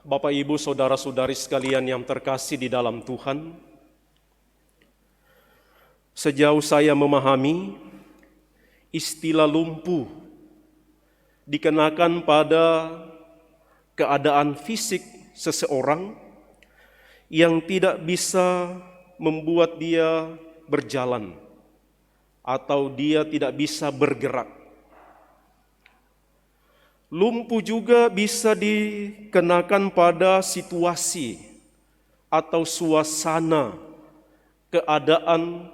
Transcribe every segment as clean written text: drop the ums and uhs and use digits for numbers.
Bapak, Ibu, saudara-saudari sekalian yang terkasih di dalam Tuhan, sejauh saya memahami, istilah lumpuh dikenakan pada keadaan fisik seseorang yang tidak bisa membuat dia berjalan atau dia tidak bisa bergerak. Lumpuh juga bisa dikenakan pada situasi atau suasana keadaan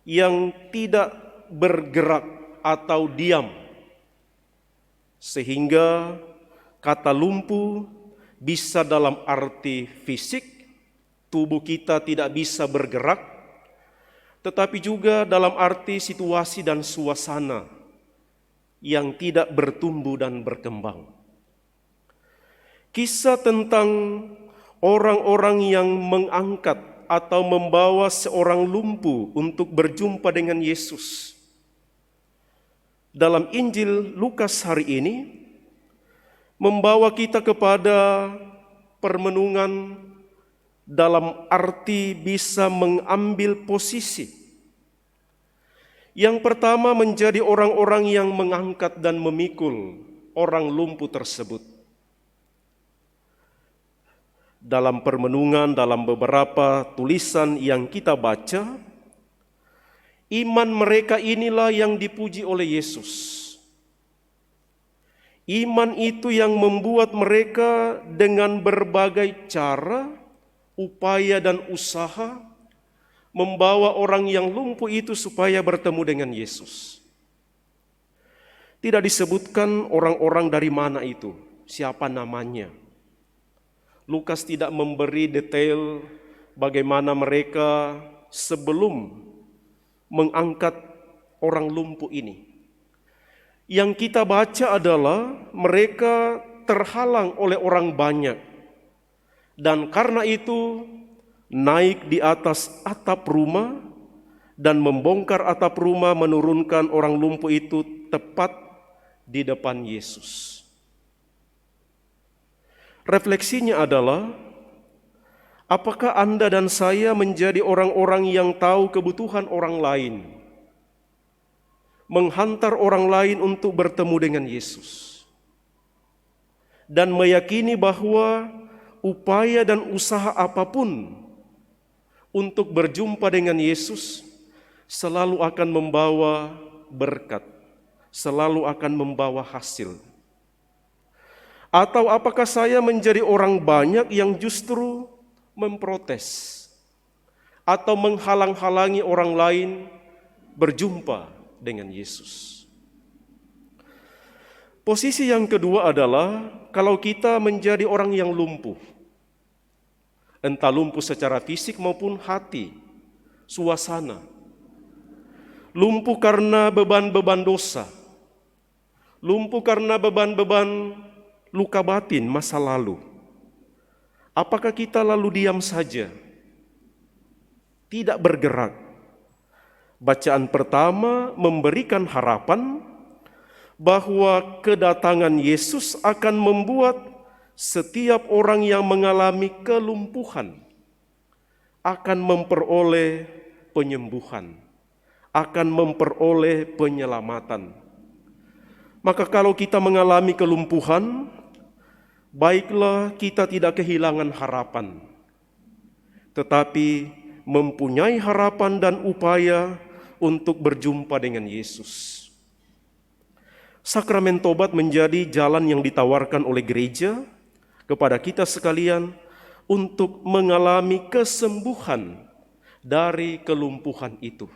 yang tidak bergerak atau diam. Sehingga kata lumpuh bisa dalam arti fisik, tubuh kita tidak bisa bergerak, tetapi juga dalam arti situasi dan suasana yang tidak bertumbuh dan berkembang. Kisah tentang orang-orang yang mengangkat atau membawa seorang lumpuh untuk berjumpa dengan Yesus dalam Injil Lukas hari ini membawa kita kepada permenungan dalam arti bisa mengambil posisi. Yang pertama menjadi orang-orang yang mengangkat dan memikul orang lumpuh tersebut. Dalam permenungan, dalam beberapa tulisan yang kita baca, iman mereka inilah yang dipuji oleh Yesus. Iman itu yang membuat mereka dengan berbagai cara, upaya dan usaha membawa orang yang lumpuh itu supaya bertemu dengan Yesus. Tidak disebutkan orang-orang dari mana itu, siapa namanya. Lukas tidak memberi detail bagaimana mereka sebelum mengangkat orang lumpuh ini. Yang kita baca adalah mereka terhalang oleh orang banyak. Dan karena itu naik di atas atap rumah dan membongkar atap rumah, menurunkan orang lumpuh itu tepat di depan Yesus. Refleksinya adalah, apakah Anda dan saya menjadi orang-orang yang tahu kebutuhan orang lain, menghantar orang lain untuk bertemu dengan Yesus, dan meyakini bahwa upaya dan usaha apapun untuk berjumpa dengan Yesus selalu akan membawa berkat, selalu akan membawa hasil? Atau apakah saya menjadi orang banyak yang justru memprotes atau menghalang-halangi orang lain berjumpa dengan Yesus? Posisi yang kedua adalah kalau kita menjadi orang yang lumpuh, entah lumpuh secara fisik maupun hati, suasana. Lumpuh karena beban-beban dosa. Lumpuh karena beban-beban luka batin masa lalu. Apakah kita lalu diam saja? Tidak bergerak. Bacaan pertama memberikan harapan bahwa kedatangan Yesus akan membuat setiap orang yang mengalami kelumpuhan akan memperoleh penyembuhan, akan memperoleh penyelamatan. Maka kalau kita mengalami kelumpuhan, baiklah kita tidak kehilangan harapan, tetapi mempunyai harapan dan upaya untuk berjumpa dengan Yesus. Sakramen tobat menjadi jalan yang ditawarkan oleh gereja kepada kita sekalian untuk mengalami kesembuhan dari kelumpuhan itu.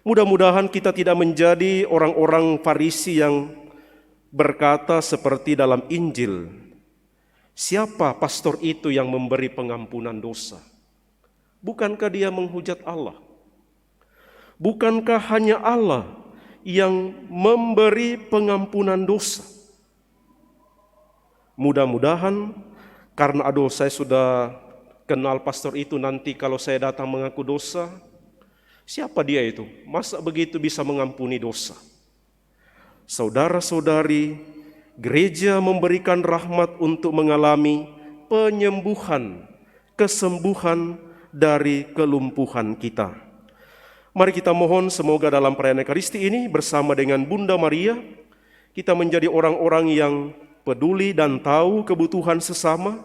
Mudah-mudahan kita tidak menjadi orang-orang Farisi yang berkata seperti dalam Injil, siapa pastor itu yang memberi pengampunan dosa? Bukankah dia menghujat Allah? Bukankah hanya Allah yang memberi pengampunan dosa? Mudah-mudahan karena saya sudah kenal pastor itu, nanti kalau saya datang mengaku dosa, siapa dia itu? Masa begitu bisa mengampuni dosa? Saudara-saudari, gereja memberikan rahmat untuk mengalami penyembuhan, kesembuhan dari kelumpuhan kita. Mari kita mohon semoga dalam perayaan Ekaristi ini bersama dengan Bunda Maria, kita menjadi orang-orang yang peduli dan tahu kebutuhan sesama,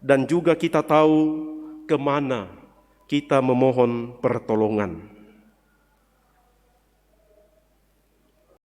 dan juga kita tahu kemana kita memohon pertolongan.